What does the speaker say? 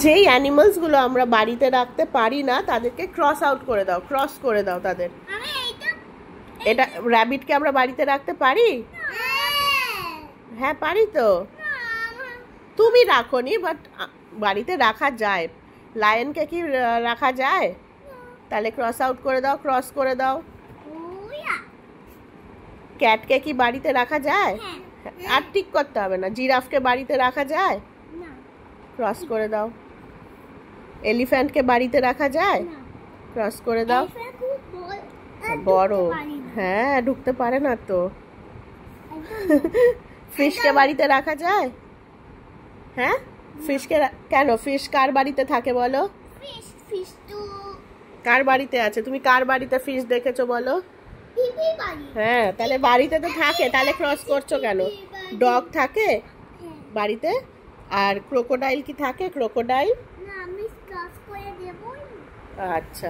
যেই অ্যানিমালস গুলো আমরা বাড়িতে রাখতে পারি না তাদেরকে ক্রস আউট করে দাও, ক্রস করে দাও তাদের। এটা র্যাবিটকে আমরা বাড়িতে রাখতে পারি? হ্যাঁ পারি তো। তুমি রাখোনি, বাট বাড়িতে রাখা যায়। লায়নকে কি রাখা যায়? তাহলে ক্রস আউট করে দাও, ক্রস করে দাও। ক্যাটকে কি বাড়িতে রাখা যায়? আর ঠিক করতে হবে না। জিরাফকে বাড়িতে রাখা যায়? ক্রস করে দাও। এলিফ্যান্টকে বাড়িতে রাখা যায়? ক্রস করে দাও। বড়, হ্যাঁ ঢুকতে পারে না তো। ফিশকে বাড়িতে রাখা যায়? হ্যাঁ ফিশকে কেন? ফিশ কার বাড়িতে থাকে বলো? কার বাড়িতে আছে? তুমি কার বাড়িতে ফিশ দেখেছো বলো? হ্যাঁ তাহলে বাড়িতে তো থাকে, তাহলে ক্রস করছো কেন? ডগ থাকে বাড়িতে। আর ক্রোকোডাইল কি থাকে? ক্রোকোডাইল। আচ্ছা।